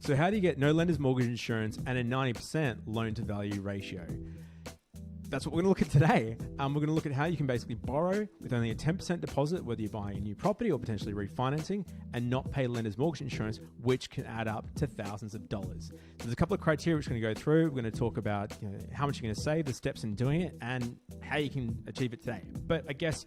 So how do you get no lender's mortgage insurance and a 90% loan to value ratio? That's what we're going to look at today. We're going to look at how you can basically borrow with only a 10% deposit, whether you're buying a new property or potentially refinancing, and not pay lender's mortgage insurance, which can add up to thousands of dollars. There's a couple of criteria which we're going to go through. We're going to talk about how much you're going to save, the steps in doing it, and how you can achieve it today. But I guess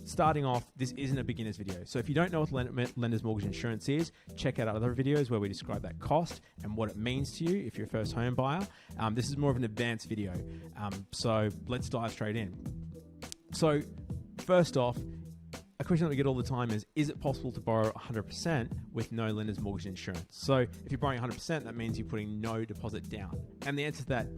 starting off, this isn't a beginner's video. So if you don't know what lender's mortgage insurance is, check out our other videos where we describe that cost and what it means to you if you're a first home buyer. This is more of an advanced video. So let's dive straight in. So first off, a question that we get all the time is it possible to borrow 100% with no lender's mortgage insurance? So if you're borrowing 100%, that means you're putting no deposit down. And the answer to that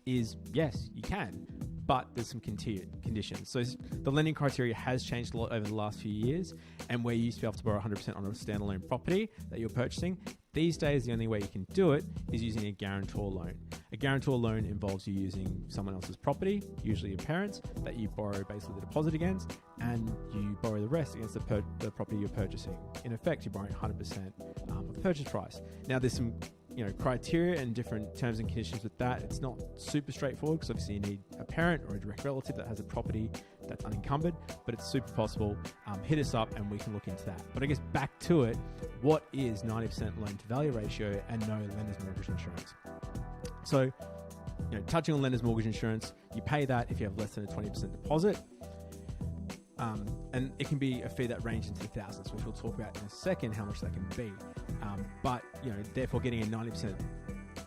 is yes, you can. But there's some conditions. So the lending criteria has changed a lot over the last few years, and where you used to be able to borrow 100% on a standalone property that you're purchasing, these days the only way you can do it is using a guarantor loan. A guarantor loan involves you using someone else's property, usually your parents, that you borrow basically the deposit against, and you borrow the rest against the property you're purchasing. In effect, you're borrowing 100% of the purchase price. Now there's some criteria and different terms and conditions with that. It's not super straightforward because obviously you need a parent or a direct relative that has a property that's unencumbered, but it's super possible. Hit us up and we can look into that. But I guess back to it, what is 90% loan to value ratio and no lender's mortgage insurance? So, touching on lender's mortgage insurance, you pay that if you have less than a 20% deposit. And it can be a fee that ranges into the thousands, which we'll talk about in a second, how much that can be. But therefore getting a 90%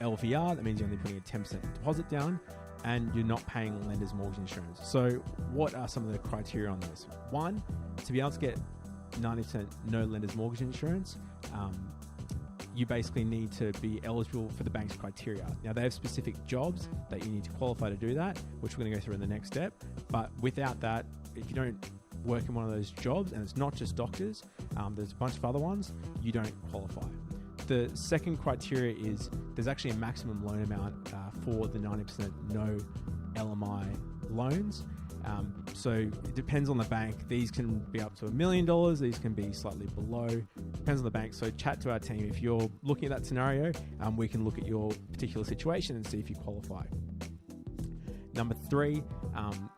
LVR, that means you're only putting a 10% deposit down and you're not paying lender's mortgage insurance. So what are some of the criteria on this? One, to be able to get 90% no lender's mortgage insurance, you basically need to be eligible for the bank's criteria. Now they have specific jobs that you need to qualify to do that, which we're going to go through in the next step. But without that, if you don't work in one of those jobs, and it's not just doctors, there's a bunch of other ones, you don't qualify. The second criteria is there's actually a maximum loan amount for the 90% no LMI loans. So it depends on the bank. These can be up to $1 million. These can be slightly below. Depends on the bank. So chat to our team. If you're looking at that scenario, we can look at your particular situation and see if you qualify. Number three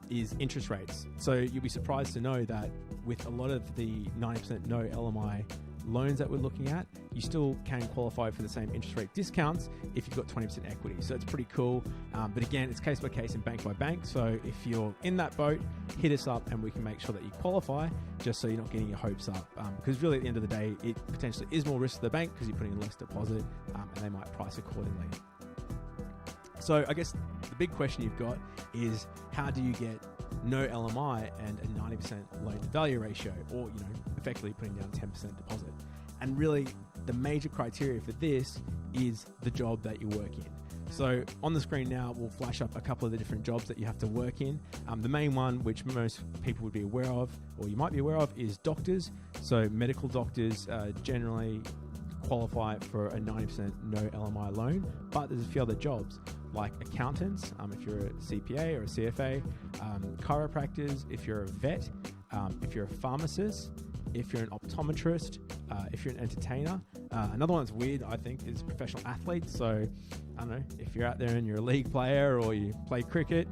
is interest rates. So you'll be surprised to know that with a lot of the 90% no LMI loans that we're looking at, you still can qualify for the same interest rate discounts if you've got 20% equity. So it's pretty cool. But again, it's case by case and bank by bank. So if you're in that boat, hit us up and we can make sure that you qualify, just so you're not getting your hopes up. Because really at the end of the day, it potentially is more risk to the bank because you're putting in less deposit and they might price accordingly. So I guess the big question you've got is, how do you get no LMI and a 90% loan to value ratio, or effectively putting down 10% deposit? And really the major criteria for this is the job that you work in. So on the screen now, we'll flash up a couple of the different jobs that you have to work in. The main one, which most people would be aware of, or you might be aware of, is doctors. So medical doctors generally qualify for a 90% no LMI loan, but there's a few other jobs like accountants, if you're a CPA or a CFA, chiropractors, if you're a vet, if you're a pharmacist, if you're an optometrist, if you're an entertainer. Another one that's weird, I think, is professional athletes. So, I don't know, if you're out there and you're a league player or you play cricket,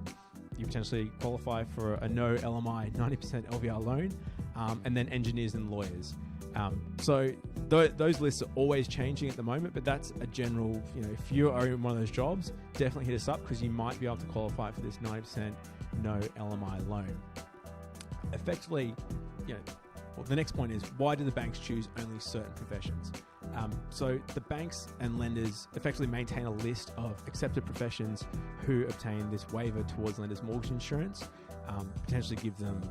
you potentially qualify for a no LMI 90% LVR loan, and then engineers and lawyers. So those lists are always changing at the moment, but that's a general, if you are in one of those jobs, definitely hit us up because you might be able to qualify for this 90% no LMI loan. Effectively, the next point is, why do the banks choose only certain professions? So the banks and lenders effectively maintain a list of accepted professions who obtain this waiver towards lenders' mortgage insurance, potentially give them,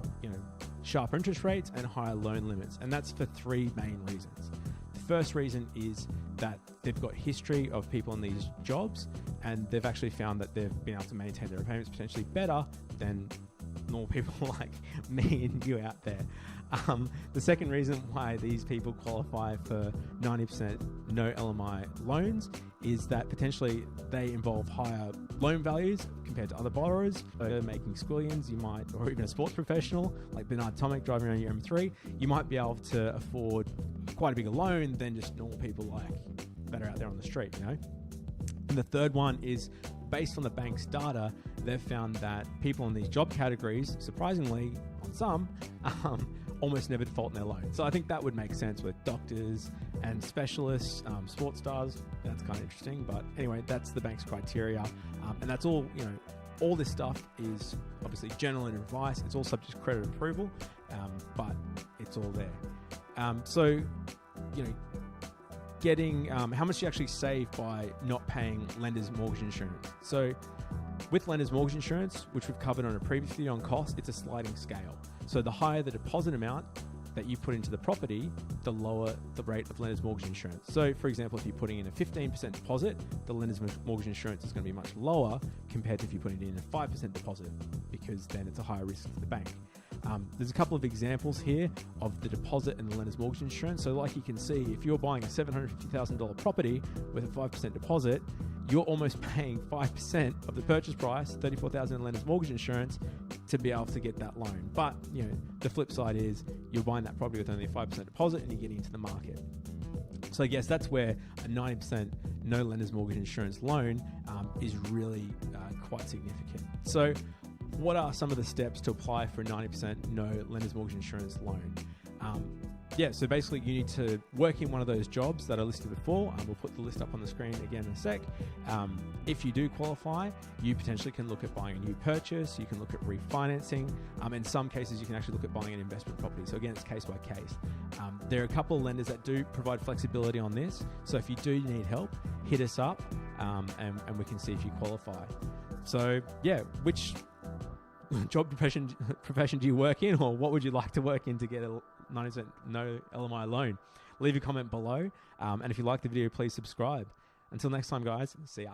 sharper interest rates and higher loan limits. And that's for three main reasons. The first reason is that they've got history of people in these jobs, and they've actually found that they've been able to maintain their repayments potentially better than normal people like me and you out there. The second reason why these people qualify for 90% no LMI loans is that potentially they involve higher loan values compared to other borrowers. So making squillions, you might, or even a sports professional like Bernard Tomic driving around your M3, you might be able to afford quite a bigger loan than just normal people like that are out there on the street, you know. And the third one is based on the bank's data, they've found that people in these job categories, surprisingly, on some, almost never default in their loan. So I think that would make sense with doctors and specialists, sports stars. That's kind of interesting. But anyway, that's the bank's criteria. And that's all, you know, all this stuff is obviously general advice. It's all subject to credit approval, but it's all there. So, you know, getting how much you actually save by not paying lender's mortgage insurance. So with lender's mortgage insurance, which we've covered on a previous video on cost, it's a sliding scale. So the higher the deposit amount that you put into the property, the lower the rate of lender's mortgage insurance. So for example, if you're putting in a 15% deposit, the lender's mortgage insurance is going to be much lower compared to if you're putting in a 5% deposit, because then it's a higher risk to the bank. There's a couple of examples here of the deposit and the lender's mortgage insurance. So like you can see, if you're buying a $750,000 property with a 5% deposit, you're almost paying 5% of the purchase price, $34,000 in lender's mortgage insurance, to be able to get that loan. But you know, the flip side is you're buying that property with only a 5% deposit and you're getting into the market. So I guess that's where a 90% no lender's mortgage insurance loan is really quite significant. So what are some of the steps to apply for a 90% no lender's mortgage insurance loan? So basically you need to work in one of those jobs that I listed before. We'll put the list up on the screen again in a sec. If you do qualify, you potentially can look at buying a new purchase. You can look at refinancing. In some cases, you can actually look at buying an investment property. So again, it's case by case. There are a couple of lenders that do provide flexibility on this. So if you do need help, hit us up and we can see if you qualify. So yeah, which job profession do you work in, or what would you like to work in to get a 90% no LMI loan? Leave a comment below. And if you like the video, please subscribe. Until next time, guys, see ya.